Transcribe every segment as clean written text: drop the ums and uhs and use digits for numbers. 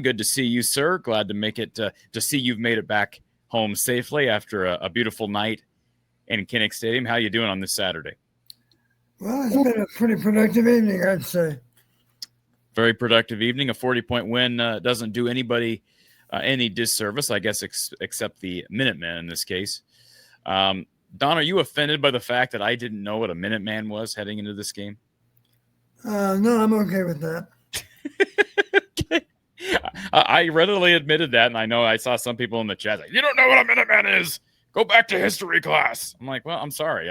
Good to see you, sir. Glad to make it to see you've made it back home safely after a beautiful night in Kinnick Stadium. How you doing on this Saturday? Well, it's been a pretty productive evening, I'd say. Very productive evening. A 40-point win doesn't do anybody any disservice, I guess, except the Minutemen in this case. Don, are you offended by the fact that I didn't know what a Minuteman was heading into this game? No, I'm okay with that. Okay. I readily admitted that, and I know I saw some people in the chat like, "You don't know what a Minuteman is? Go back to history class." I'm like, well, I'm sorry.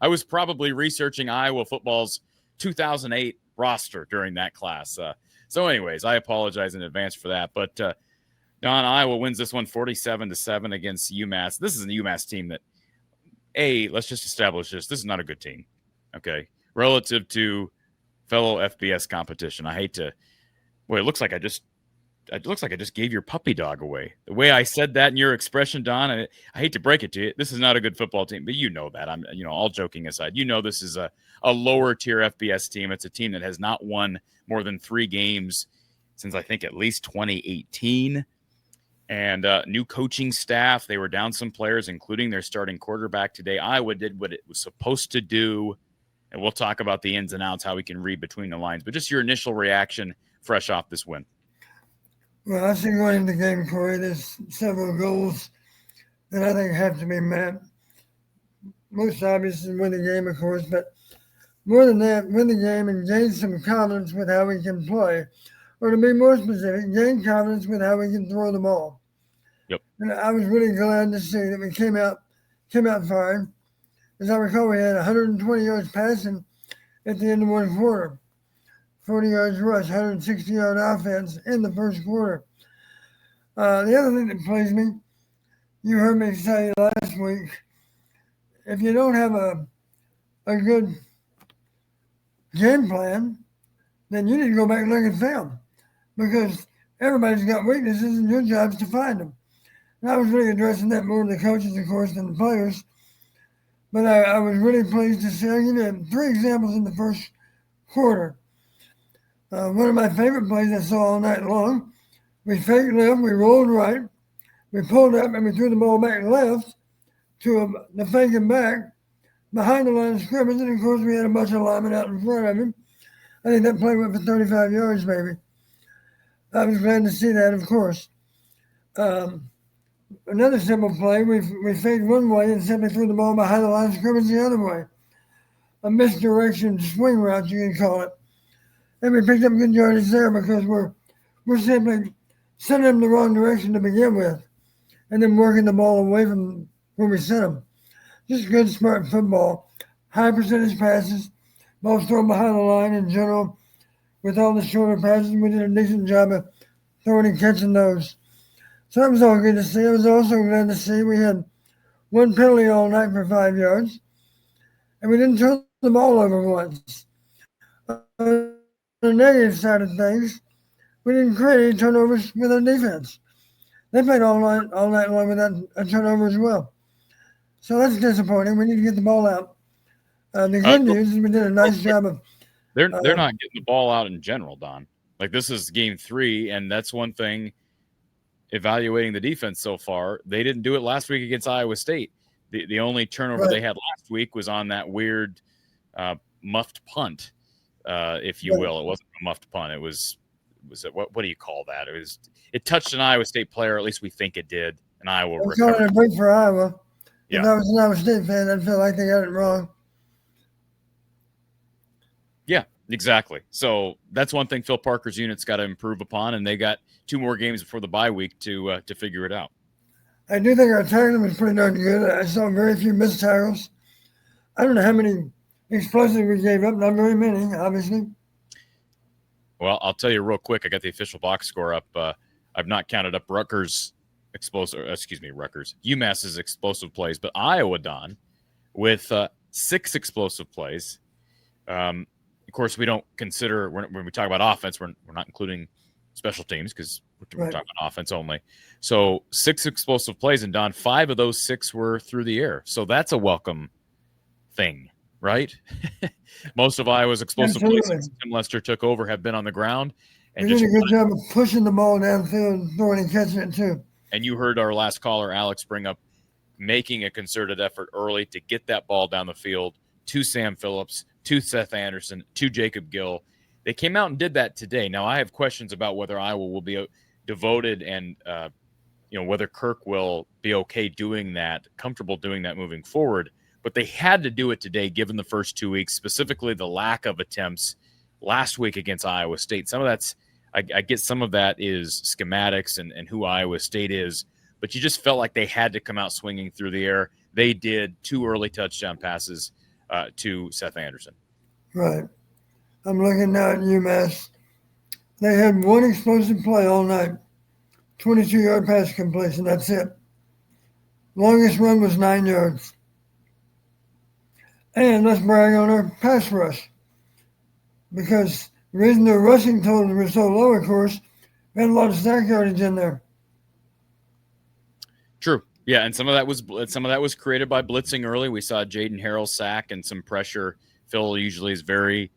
I was probably researching Iowa football's 2008 roster during that class. So anyways, I apologize in advance for that. But Don, Iowa wins this one 47-7 against UMass. This is a UMass team that, let's just establish this. This is not a good team, okay, relative to fellow FBS competition. I hate to – it looks like I just gave your puppy dog away. The way I said that in your expression, Don, I hate to break it to you. This is not a good football team, but you know that. All joking aside, this is a lower tier FBS team. It's a team that has not won more than 3 games since I think at least 2018. And new coaching staff. They were down some players, including their starting quarterback today. Iowa did what it was supposed to do. And we'll talk about the ins and outs, how we can read between the lines. But just your initial reaction fresh off this win. Well, I think going into the game, Corey, there's several goals that I think have to be met. Most obviously, win the game, of course, but more than that, win the game and gain some confidence with how we can play. Or to be more specific, gain confidence with how we can throw the ball. Yep. And I was really glad to see that we came out fine. As I recall, we had 120 yards passing at the end of one quarter. 40 yards rush, 160-yard offense in the first quarter. The other thing that plays me, you heard me say last week, if you don't have a good game plan, then you need to go back and look at film because everybody's got weaknesses and your job is to find them. And I was really addressing that more to the coaches, of course, than the players. But I was really pleased to see. I'll give you 3 examples in the first quarter. One of my favorite plays I saw all night long, we faked left, we rolled right, we pulled up, and we threw the ball back left to the faking back behind the line of scrimmage. And, of course, we had a bunch of linemen out in front of him. I think that play went for 35 yards, maybe. I was glad to see that, of course. Another simple play, we faked one way and simply threw the ball behind the line of scrimmage the other way. A misdirection swing route, you can call it. And we picked up good yardage there because we're simply sending them the wrong direction to begin with and then working the ball away from where we sent them. Just good, smart football. High percentage passes, balls thrown behind the line in general. With all the shorter passes, we did a decent job of throwing and catching those. So that was all good to see. I was also glad to see we had one penalty all night for 5 yards, and we didn't turn the ball over once. On the negative side of things, we didn't create any turnovers with our defense. They played all night long without a turnover as well. So that's disappointing. We need to get the ball out. The good news is we did a nice job of. They're not getting the ball out in general, Don. Like, this is game 3, and that's one thing. Evaluating the defense so far, they didn't do it last week against Iowa State. The only turnover they had last week was on that weird muffed punt, if you will. It wasn't a muffed punt. It was what do you call that? It touched an Iowa State player, or at least we think it did, and Iowa recovered. Calling it a break for Iowa. Yeah. If I was an Iowa State fan, I'd feel like they got it wrong. Yeah, exactly. So that's one thing Phil Parker's unit's got to improve upon, and they got 2 more games before the bye week to figure it out. I do think our tackling was pretty darn good. I saw very few missed tackles. I don't know how many explosives we gave up. Not very many, obviously. Well, I'll tell you real quick. I got the official box score up. I've not counted up UMass's explosive plays, but Iowa, Don, with 6 explosive plays. Of course, we don't consider when we talk about offense, we're not including special teams because we're talking about offense only. So 6 explosive plays, and Don, 5 of those 6 were through the air. So that's a welcome thing, right? Most of Iowa's explosive plays since Tim Lester took over have been on the ground, and They did just a good job of pushing the ball downfield, throwing and catching it too. and you heard our last caller, Alex, bring up making a concerted effort early to get that ball down the field to Sam Phillips, to Seth Anderson, to Jacob Gill. They came out and did that today. Now, I have questions about whether Iowa will be devoted and, whether Kirk will be okay doing that, comfortable doing that moving forward. But they had to do it today, given the first 2 weeks, specifically the lack of attempts last week against Iowa State. Some of that's, I get some of that is schematics and who Iowa State is, but you just felt like they had to come out swinging through the air. They did 2 early touchdown passes to Seth Anderson. Right. I'm looking now at UMass. They had one explosive play all night, 22-yard pass completion. That's it. Longest run was 9 yards. And let's brag on our pass rush, because the reason their rushing totals were so low, of course, we had a lot of stack yardage in there. True. Yeah, and some of that was created by blitzing early. We saw Jaden Harrell sack and some pressure. Phil usually is very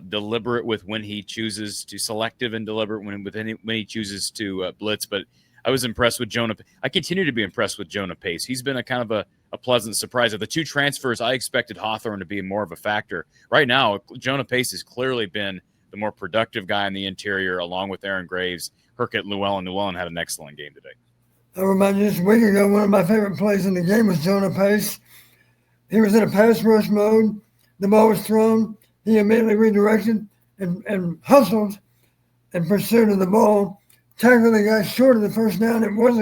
deliberate with when he chooses to selective and deliberate when he chooses to blitz. But I was impressed with Jonah. I continue to be impressed with Jonah Pace. He's been a kind of a pleasant surprise. Of the 2 transfers, I expected Hawthorne to be more of a factor. Right now, Jonah Pace has clearly been the more productive guy in the interior, along with Aaron Graves. Herkett Llewellyn had an excellent game today. I remind you, just a week ago, one of my favorite plays in the game was Jonah Pace. He was in a pass rush mode. The ball was thrown. He immediately redirected and hustled in pursuit of the ball, tackled the guy short of the first down. It was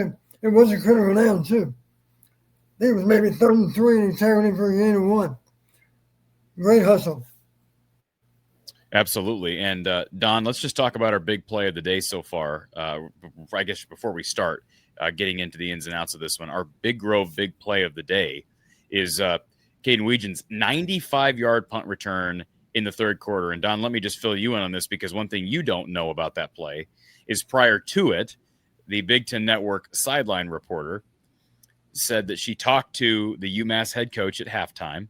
a critical down, too. I think it was maybe 3rd and 3, and he tackled him for a gain of 1. Great hustle. Absolutely. And Don, let's just talk about our big play of the day so far. I guess before we start getting into the ins and outs of this one, our Big Grove big play of the day is Caden Weegen's 95-yard punt return in the 3rd quarter. And Don, let me just fill you in on this, because one thing you don't know about that play is prior to it, the Big Ten Network sideline reporter said that she talked to the UMass head coach at halftime.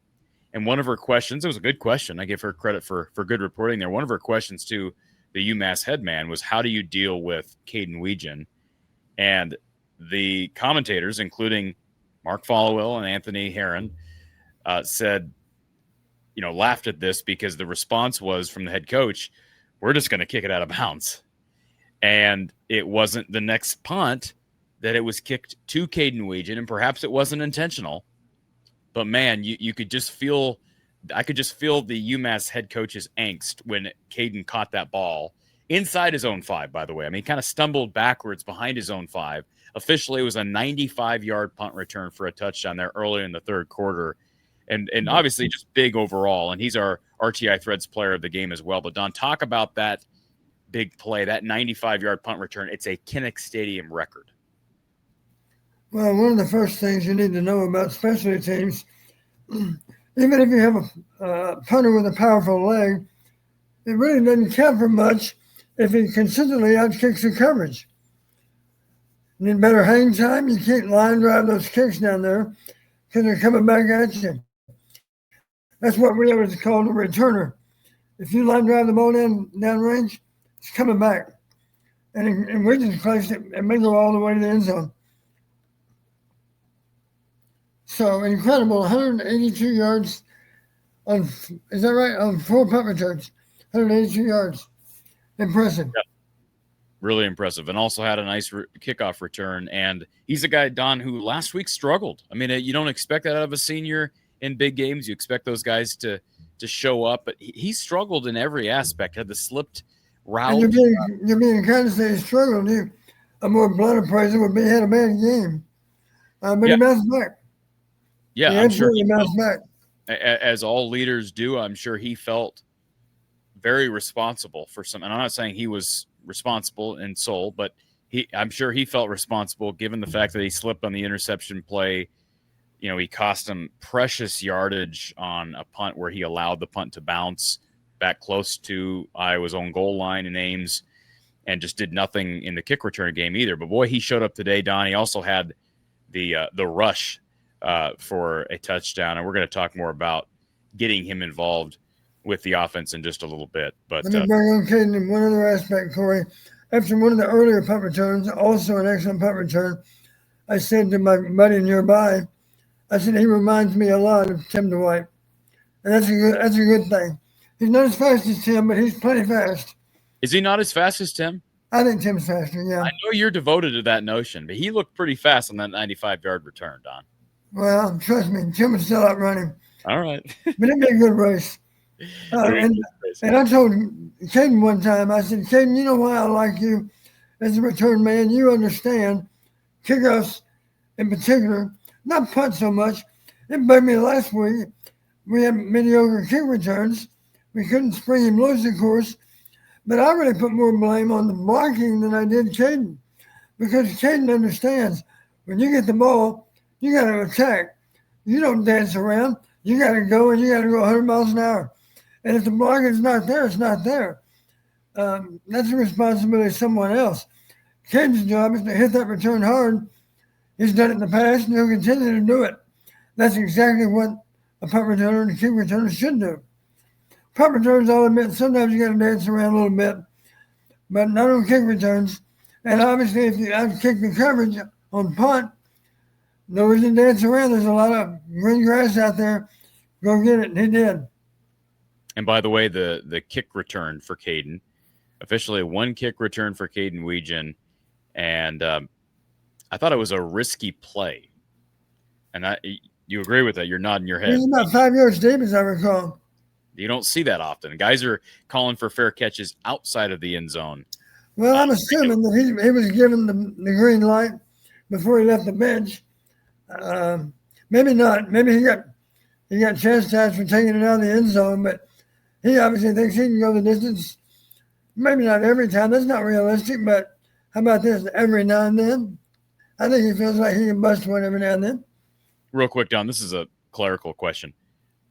And one of her questions, it was a good question. I give her credit for good reporting there. One of her questions to the UMass head man was, how do you deal with Caden Weegen? And the commentators, including Mark Followill and Anthony Herron, said, laughed at this, because the response was from the head coach, we're just going to kick it out of bounds. And it wasn't the next punt that it was kicked to Caden Weegen, and perhaps it wasn't intentional. But man, you could just feel, I could just feel the UMass head coach's angst when Caden caught that ball inside his own 5, by the way. I mean, he kind of stumbled backwards behind his own 5. Officially, it was a 95-yard punt return for a touchdown there early in the 3rd quarter. And obviously just big overall. And he's our RTI Threads player of the game as well. But Don, talk about that big play, that 95-yard punt return. It's a Kinnick Stadium record. Well, one of the first things you need to know about specialty teams, even if you have a punter with a powerful leg, it really doesn't count for much if he consistently outkicks the coverage. You need better hang time. You can't line drive those kicks down there because they're coming back at you. That's what we always call a returner. If you line drive the ball down range, it's coming back. And in Wiggins' case, it may go all the way to the end zone. So incredible, 182 yards on, is that right? On 4 punt returns, 182 yards. Impressive. Yep. Really impressive. And also had a nice kickoff return. And he's a guy, Don, who last week struggled. I mean, you don't expect that out of a senior in big games. You expect those guys to show up, but he struggled in every aspect, had the slipped route. And you're being kind of say he struggled. A more blunt appraisal would be he had a bad game. But he bounced back. Yeah, he I'm sure he bounced back. As all leaders do, I'm sure he felt very responsible for some. And I'm not saying he was responsible in soul, but I'm sure he felt responsible given the fact that he slipped on the interception play. He cost him precious yardage on a punt where he allowed the punt to bounce back close to Iowa's own goal line in Ames, and just did nothing in the kick return game either. But boy, he showed up today, Don. He also had the rush for a touchdown, and we're going to talk more about getting him involved with the offense in just a little bit. But Let me bring on Caden in one other aspect, Corey. After one of the earlier punt returns, also an excellent punt return, I said to my buddy nearby, I said, he reminds me a lot of Tim Dwight. And that's a good thing. He's not as fast as Tim, but he's plenty fast. is he not as fast as Tim? I think Tim's faster, yeah. I know you're devoted to that notion, but he looked pretty fast on that 95-yard return, Don. Well, trust me, Tim was still out running. All right. But it'd be a good race. And I told Caden one time, I said, Caden, you know why I like you as a return man? You understand kickoffs in particular, not punt so much. It bugged me last week. We had mediocre kick returns. We couldn't spring him loose, of course. But I really put more blame on the blocking than I did Caden. Because Caden understands when you get the ball, you got to attack. You don't dance around. You got to go, and you got to go 100 miles an hour. And if the block is not there, it's not there. That's the responsibility of someone else. Caden's job is to hit that return hard. He's done it in the past, and he'll continue to do it. That's exactly what a punt returner and a kick returner should do. Punt returns, I'll admit, sometimes you got to dance around a little bit, but not on kick returns. And obviously, if you outkick the coverage on punt, no reason to dance around. There's a lot of green grass out there. Go get it. And he did. And by the way, the kick return for Caden, officially one kick return for Caden Weegan, and I thought it was a risky play. And you agree with that? You're nodding your head. He's about 5 yards deep, as I recall. You don't see that often. Guys are calling for fair catches outside of the end zone. Well, I'm assuming that he was given the green light before he left the bench. Maybe not. Maybe he got chastised for taking it out of the end zone, but he obviously thinks he can go the distance. Maybe not every time. That's not realistic, but how about this? Every now and then? I think he feels like he can bust one every now and then. Real quick, Don, this is a clerical question.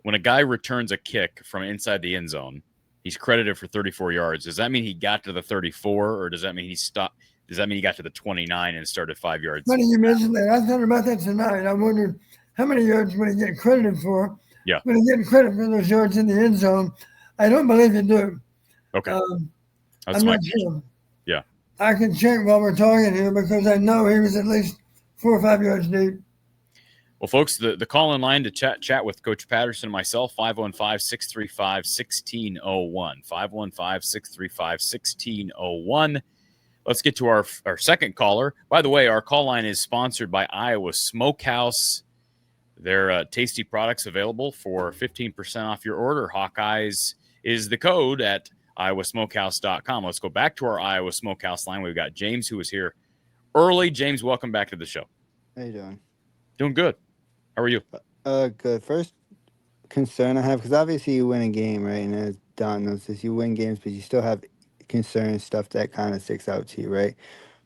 When a guy returns a kick from inside the end zone, he's credited for 34 yards. Does that mean he got to the 34, or does that mean he stopped? Does that mean he got to the 29 and started 5 yards? Funny you mentioned that. I thought about that tonight. I wondered how many yards would he get credited for? Yeah. Would he get credit for those yards in the end zone? I don't believe you do. Okay. I'm not sure. Yeah. I can check while we're talking here because I know he was at least 4 or 5 yards deep. Well, folks, the call in line to chat with Coach Patterson and myself, 515-635-1601. 515-635-1601. Let's get to our second caller. By the way, our call line is sponsored by Iowa Smokehouse. Their tasty products available for 15% off your order. Hawkeyes is the code at iowasmokehouse.com. Let's go back to our Iowa Smokehouse line. We've got James, who is here early. James, welcome back to the show. How you doing? Doing good. How are you? Good. First concern I have, because obviously you win a game, right? And as Don knows this, you win games, but you still have concerns, stuff that kind of sticks out to you, right?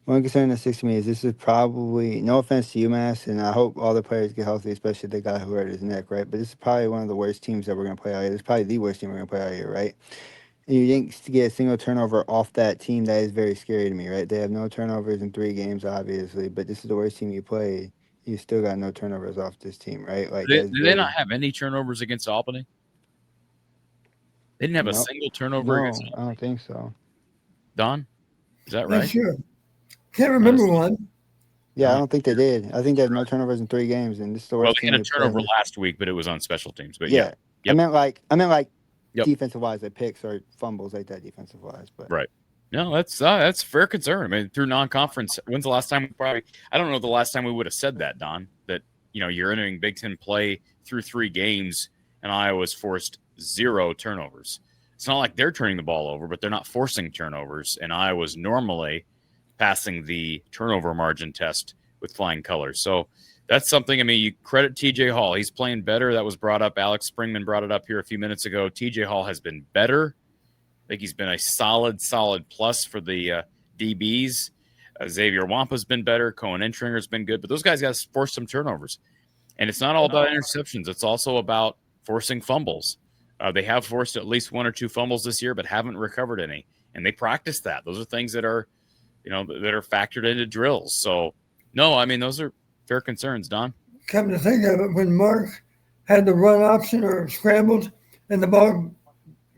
One concern that sticks to me is this is probably, no offense to UMass, and I hope all the players get healthy, especially the guy who hurt his neck, right? But this is probably one of the worst teams that we're going to play out here. This is probably the worst team we're going to play out here, right? And you didn't get a single turnover off that team. That is very scary to me, right? They have no turnovers in 3 games, obviously, but this is the worst team you played. You still got no turnovers off this team, right? Like, Did they not have any turnovers against Albany? They didn't have a single turnover against Albany? I don't think so. Don, is that right? Not sure. Can't remember one. Yeah, I don't think they did. I think they had no turnovers in 3 games, and this is the worst team. Well, they had a turnover last week, but it was on special teams. But yeah. Yep. I meant like defensive wise, like picks or fumbles like that defensive wise. But right. No, that's fair concern. I mean, through non-conference, when's the last time I don't know the last time we would have said that, Don, that, you're entering Big Ten play through 3 games and Iowa's forced 0 turnovers. It's not like they're turning the ball over, but they're not forcing turnovers. And Iowa's normally passing the turnover margin test with flying colors. So that's something, you credit TJ Hall. He's playing better. That was brought up. Alex Springman brought it up here a few minutes ago. TJ Hall has been better. I think he's been a solid plus for the DBs. Xavier Wampa's been better. Cohen Entringer's been good. But those guys got to force some turnovers. And it's not all about interceptions. It's also about forcing fumbles. They have forced at least 1 or 2 fumbles this year, but haven't recovered any. And they practice that. Those are things that are, that are factored into drills. So, no, those are fair concerns, Don. Come to think of it, when Mark had the run option or scrambled and the ball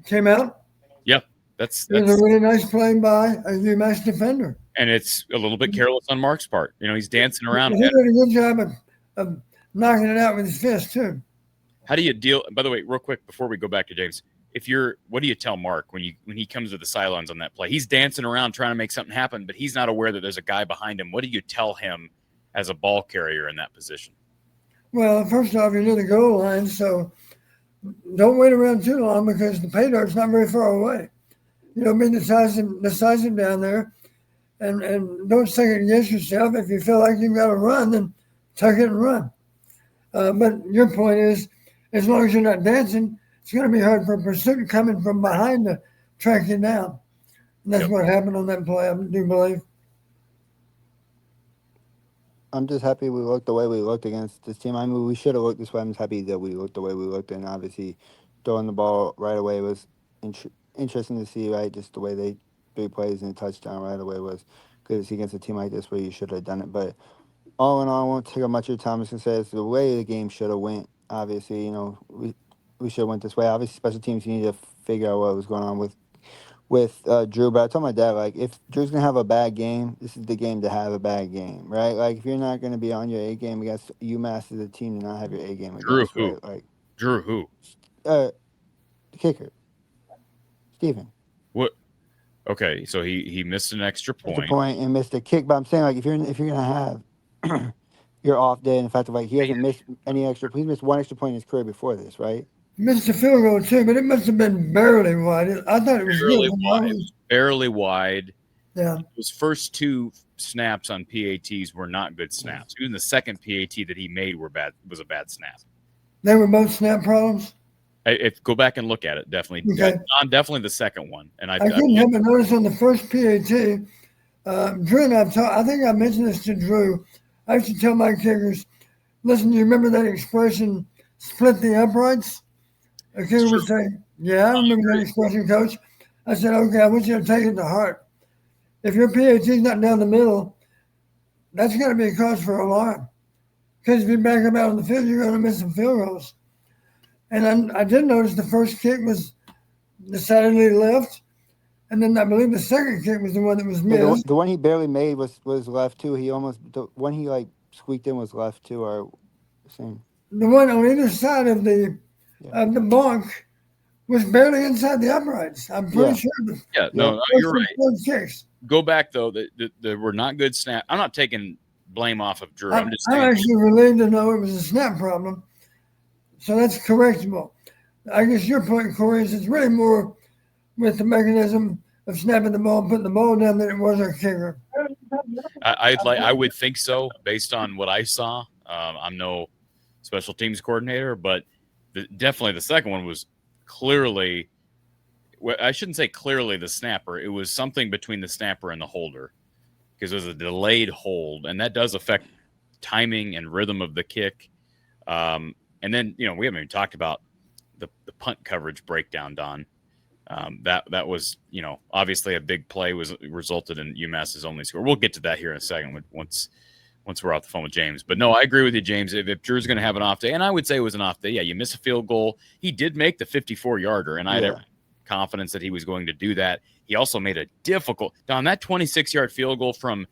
came out. Yep, that's It was a really nice play by a UMass defender. and it's a little bit careless on Mark's part. He's dancing around. He did a good job of knocking it out with his fist too. How do you deal? By the way, real quick before we go back to James, what do you tell Mark when he comes to the sidelines on that play? He's dancing around trying to make something happen, but he's not aware that there's a guy behind him. What do you tell him as a ball carrier in that position? Well, first off, you're near the goal line, so don't wait around too long because the pay dirt's not very far away. Be decisive down there, and don't second guess yourself. If you feel like you've got to run, then tuck it and run. But your point is, as long as you're not dancing, it's going to be hard for a pursuit coming from behind to track you down. And that's what happened on that play, I do believe. I'm just happy we looked the way we looked against this team. I mean, we should have looked this way. I'm just happy that we looked the way we looked, and obviously throwing the ball right away was interesting to see, right? Just the way they 3 plays and a touchdown right away was good to see against a team like this where you should have done it. But all in all, I won't take up much of your time. I was going to say it's the way the game should have went. Obviously, we should have went this way. Obviously, special teams, you need to figure out what was going on with Drew. But I told my dad, like, if Drew's going to have a bad game, this is the game to have a bad game, right? Like, if you're not going to be on your A game against UMass as a team to not have your A game against, Drew who? right? Like, Drew who? The kicker, Steven. What? Okay, so he missed an extra point. And missed a kick. But I'm saying, like, if you're gonna have your off day, and the fact that like he hasn't missed any extra, he's missed 1 extra point in his career before this, right? Missed a field goal too, but it must have been barely wide. I thought it was barely good. wide. Barely wide. Yeah. His first 2 snaps on PATs were not good snaps. Even the second PAT that he made was a bad snap. They were both snap problems. Go back and look at it. Definitely, okay. Definitely the second one. And I couldn't help but notice on the first PAT. Drew and I think I mentioned this to Drew. I used to tell my kickers, listen, you remember that expression, split the uprights? A kicker would say, yeah, I remember that expression, Coach. I said, okay, I want you to take it to heart. If your PAT's not down the middle, that's got to be a cause for alarm. Because if you back them out on the field, you're going to miss some field goals. And I did notice the first kick was decidedly left. And then I believe the second kick was the one that was missed. Yeah, the one he barely made was left too. The one he like squeaked in was left too, or same. The one on either side of the bunk was barely inside the uprights. I'm pretty sure. No, you're right. Kicks. Go back though. There were not good snaps. I'm not taking blame off of Drew. I'm actually relieved to know it was a snap problem. So that's correctable. I guess your point, Corey, is it's really more with the mechanism of snapping the ball and putting the ball down than it was our kicker. I would think so based on what I saw. I'm no special teams coordinator, but definitely the second one was clearly, I shouldn't say clearly the snapper. It was something between the snapper and the holder because it was a delayed hold, and that does affect timing and rhythm of the kick. And then, we haven't even talked about the punt coverage breakdown, Don. That was, obviously a big play resulted in UMass's only score. We'll get to that here in a second once we're off the phone with James. But no, I agree with you, James. If Drew's going to have an off day, and I would say it was an off day, yeah, you miss a field goal. He did make the 54-yarder, and I had every confidence that he was going to do that. He also made a difficult – Don, that 26-yard field goal from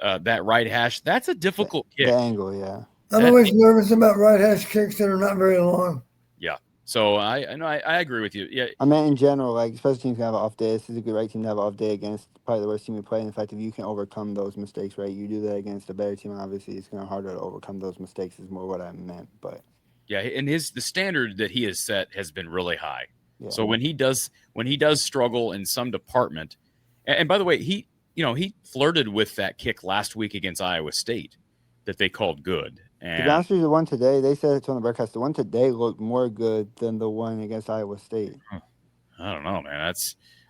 that right hash, that's a difficult kick. The angle, yeah. I'm always nervous about right hash kicks that are not very long. Yeah. So I agree with you. Yeah. I mean, in general, like special teams can have an off day. This is a good right team to have an off day against probably the worst team you play. And the fact if you can overcome those mistakes, right? You do that against a better team. Obviously, it's going to be harder to overcome those mistakes. Is more what I meant. But yeah, and the standard that he has set has been really high. Yeah. So when he does struggle in some department, and by the way, he flirted with that kick last week against Iowa State that they called good. And to be honest with you, the one today, they said it on the broadcast, the one today looked more good than the one against Iowa State. I don't know, man.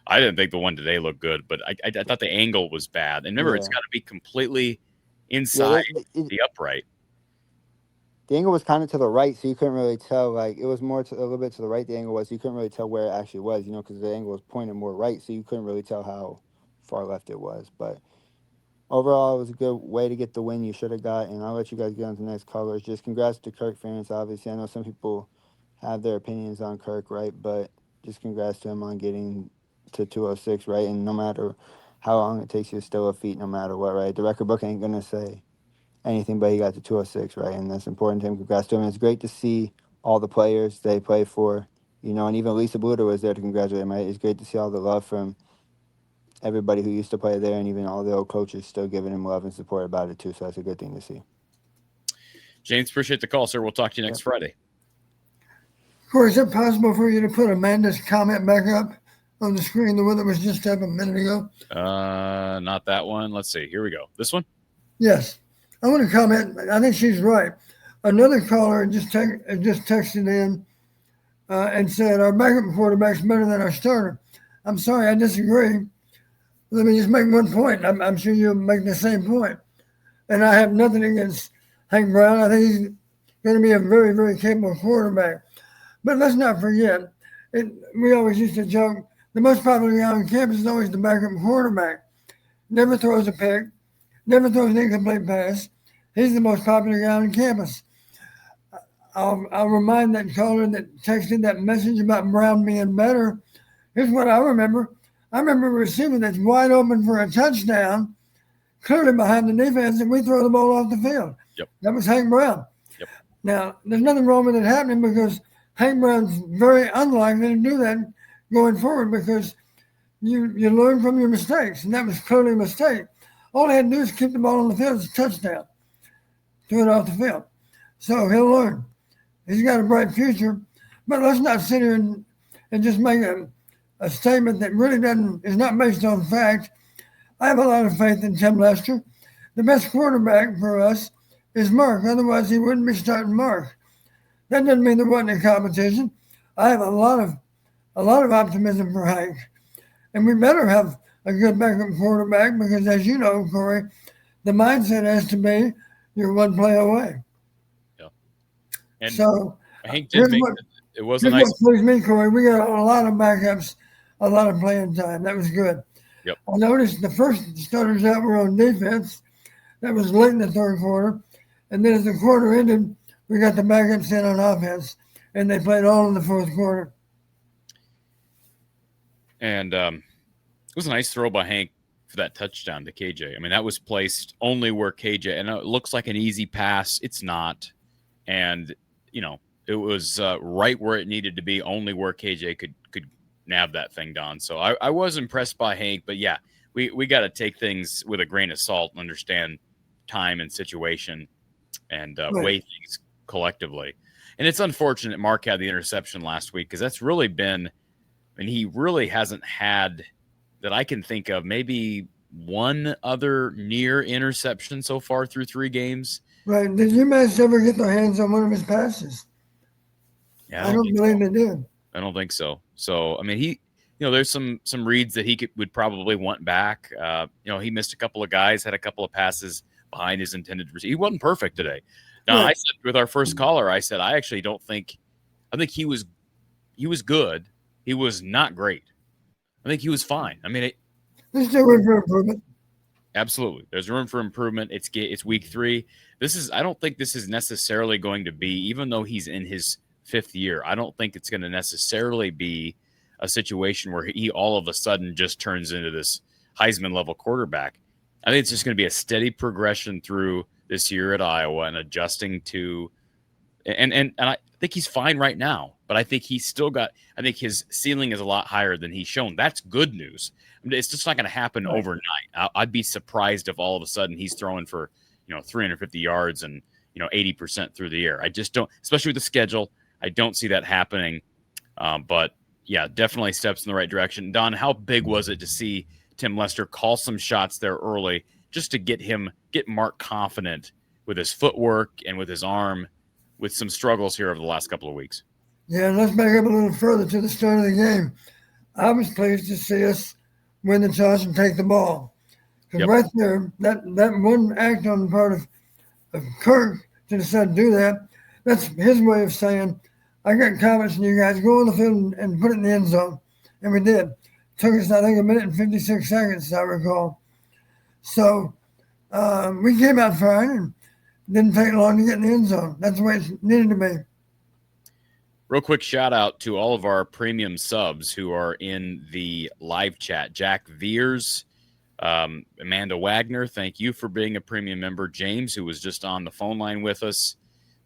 I didn't think the one today looked good, but I thought the angle was bad. And remember, it's got to be completely inside the upright. The angle was kind of to the right, so you couldn't really tell. Like, it was more a little bit to the right the angle was. So you couldn't really tell where it actually was, because the angle was pointed more right, so you couldn't really tell how far left it was. But overall, it was a good way to get the win you should have got, and I'll let you guys get on to the next callers. Just congrats to Kirk fans, obviously. I know some people have their opinions on Kirk, right? But just congrats to him on getting to 206, right? And no matter how long it takes you to still a feat, no matter what, right? The record book ain't gonna say anything, but he got to 206, right? And that's important to him. Congrats to him. It's great to see all the players they play for, and even Lisa Bluter was there to congratulate him, right? It's great to see all the love from everybody who used to play there, and even all the old coaches still giving him love and support about it too. So that's a good thing to see. James, appreciate the call, sir. We'll talk to you next Friday. Corey, is it possible for you to put Amanda's comment back up on the screen, the one that was just up a minute ago? Not that one. Let's see. Here we go. This one? Yes. I want to comment. I think she's right. Another caller just texted in and said, our backup quarterback's better than our starter. I'm sorry, I disagree. Let me just make one point. I'm sure you'll make the same point. And I have nothing against Hank Brown. I think he's going to be a very, very capable quarterback. But let's not forget, we always used to joke, the most popular guy on campus is always the backup quarterback. Never throws a pick, never throws an incomplete pass. He's the most popular guy on campus. I'll remind that caller that texted that message about Brown being better. Here's what I remember. I remember a receiver that's wide open for a touchdown, clearly behind the defense, and we throw the ball off the field. Yep. That was Hank Brown. Yep. Now, there's nothing wrong with it happening because Hank Brown's very unlikely to do that going forward because you learn from your mistakes, and that was clearly a mistake. All he had to do is keep the ball on the field as a touchdown, throw it off the field. So he'll learn. He's got a bright future, but let's not sit here and just make a statement that really is not based on fact. I have a lot of faith in Tim Lester. The best quarterback for us is Mark. Otherwise, he wouldn't be starting Mark. That doesn't mean there wasn't a competition. I have a lot of optimism for Hank, and we better have a good backup quarterback because, as you know, Corey, the mindset has to be you're one play away. Yeah. And so Hank did make it was a nice. What pleased me, Corey. We got a lot of backups, a lot of playing time. That was good. Yep. I noticed the first starters out were on defense. That was late in the third quarter, and then as the quarter ended, we got the backups in on offense, and they played all in the fourth quarter. And it was a nice throw by Hank for that touchdown to KJ. I mean, that was placed only where KJ, and it looks like an easy pass. It's not. And, it was right where it needed to be, only where KJ could nab that thing down. So I was impressed by Hank, but yeah, we got to take things with a grain of salt and understand time and situation and weigh things collectively. And it's unfortunate Mark had the interception last week because that's really been, and he really hasn't had that I can think of maybe one other near interception so far through 3 games. Right. Did UMass ever get their hands on one of his passes? Yeah, I don't believe they did. I don't think so. So, I mean, there's some reads that he would probably want back. He missed a couple of guys, had a couple of passes behind his intended receiver. He wasn't perfect today. Now, I said with our first caller, I said I actually don't think. I think he was good. He was not great. I think he was fine. I mean, there's still room for improvement. Absolutely, there's room for improvement. It's week 3. I don't think this is necessarily going to be, even though he's in his 5th year, I don't think it's going to necessarily be a situation where he all of a sudden just turns into this Heisman level quarterback. I think it's just going to be a steady progression through this year at Iowa and adjusting to, and I think he's fine right now, but I think he's still got, I think his ceiling is a lot higher than he's shown. That's good news. I mean, it's just not going to happen overnight. I'd be surprised if all of a sudden he's throwing for, 350 yards and, 80% through the air. I just don't, especially with the schedule, I don't see that happening. But yeah, definitely steps in the right direction. Don, how big was it to see Tim Lester call some shots there early just to get Mark confident with his footwork and with his arm, with some struggles here over the last couple of weeks? Yeah, and let's back up a little further to the start of the game. I was pleased to see us win the toss and take the ball. Because right there, that one act on the part of Kirk to decide to do that, that's his way of saying, I got confidence in you guys. Go on the field and put it in the end zone. And we did. Took us, I think, 1 minute and 56 seconds, as I recall. So we came out fine and didn't take long to get in the end zone. That's the way it needed to be. Real quick shout out to all of our premium subs who are in the live chat. Jack Veers, Amanda Wagner, thank you for being a premium member. James, who was just on the phone line with us.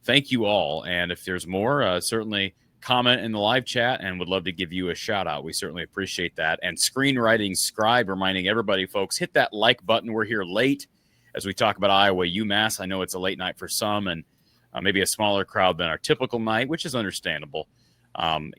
Thank you all. And if there's more, certainly comment in the live chat and would love to give you a shout out. We certainly appreciate that. And Screenwriting Scribe reminding everybody, folks, hit that like button. We're here late as we talk about Iowa UMass. I know it's a late night for some and maybe a smaller crowd than our typical night, which is understandable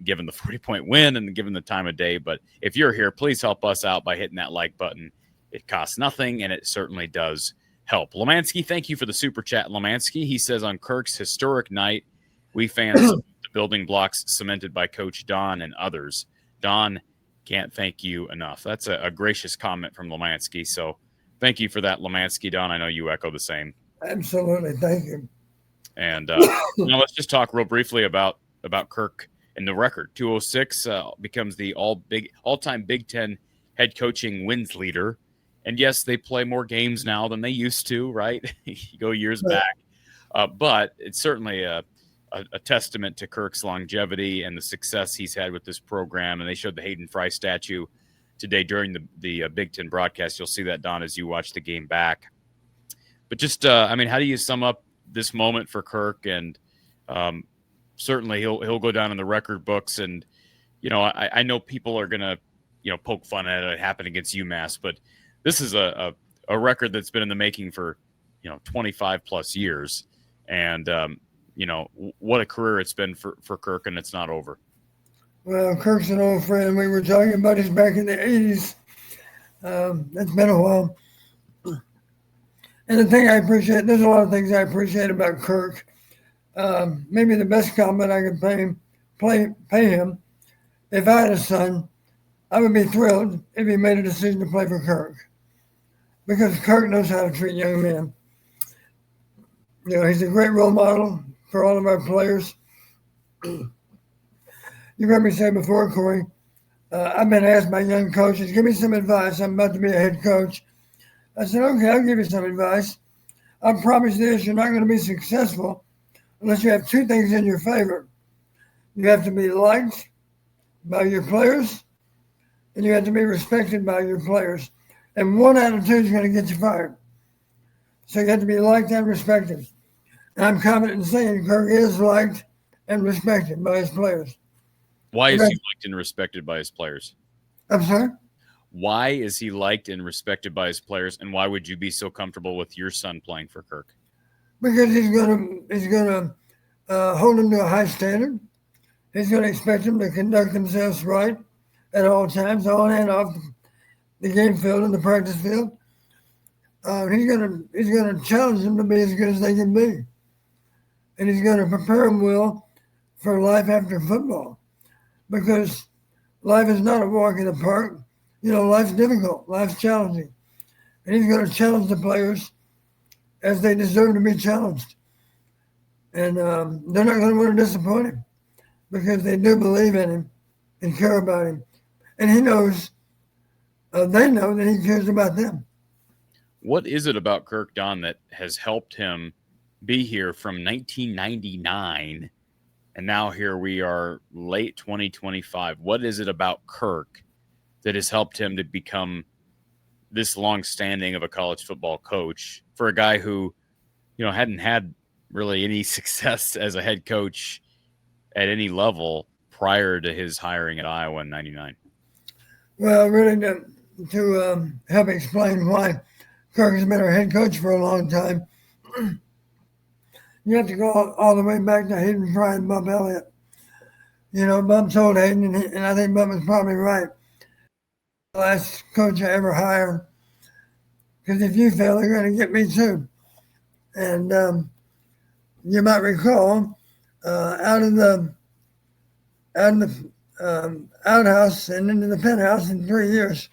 given the 40-point win and given the time of day. But if you're here, please help us out by hitting that like button. It costs nothing, and it certainly does help. Lemansky, thank you for the super chat. Lemansky, he says, on Kirk's historic night, we fans the building blocks cemented by Coach Don and others. Don, can't thank you enough. That's a gracious comment from Lemansky. So thank you for that, Lemansky. Don, I know you echo the same. Absolutely. Thank you. And now let's just talk real briefly about Kirk and the record. 206 becomes the all-time Big Ten head coaching wins leader. And yes, they play more games now than they used to, right? You go years back. But it's certainly a testament to Kirk's longevity and the success he's had with this program. And they showed the Hayden Fry statue today during the Big Ten broadcast. You'll see that, Don, as you watch the game back. But just, how do you sum up this moment for Kirk? And certainly he'll go down in the record books. And, I know people are going to, poke fun at it happen against UMass, but this is a record that's been in the making for, 25 plus years. And, what a career it's been for Kirk, and it's not over. Well, Kirk's an old friend. We were talking about this back in the 80s. That's been a while. And the thing I appreciate, there's a lot of things I appreciate about Kirk. Maybe the best compliment I could pay him, if I had a son, I would be thrilled if he made a decision to play for Kirk. Because Kirk knows how to treat young men. He's a great role model for all of our players. You heard me say before, Corey, I've been asked by young coaches, give me some advice. I'm about to be a head coach. I said, okay, I'll give you some advice. I promise this, you're not going to be successful unless you have two things in your favor. You have to be liked by your players, and you have to be respected by your players. And one out of two is going to get you fired. So you have to be liked and respected. And I'm confident in saying Kirk is liked and respected by his players. Why is he liked and respected by his players? I'm sorry? Why is he liked and respected by his players, and why would you be so comfortable with your son playing for Kirk? Because he's gonna hold him to a high standard. He's going to expect them to conduct themselves right at all times, on and off the game field and the practice field. He's going to challenge them to be as good as they can be, and he's going to prepare them well for life after football, because life is not a walk in the park. Life's difficult, life's challenging, and he's going to challenge the players as they deserve to be challenged, and they're not going to want to disappoint him, because they do believe in him and care about him. And he knows, they know that he cares about them. What is it about Kirk, Don, that has helped him be here from 1999, and now here we are late 2025? What is it about Kirk that has helped him to become this long-standing of a college football coach for a guy who, hadn't had really any success as a head coach at any level prior to his hiring at Iowa in 99? Well, really to help explain why Kirk has been our head coach for a long time, you have to go all the way back to Hayden Fry and Bub Elliott. Bub told Hayden, and I think Bub was probably right, the last coach I ever hired, because if you fail, they're going to get me too. And you might recall, out of the outhouse and into the penthouse in 3 years,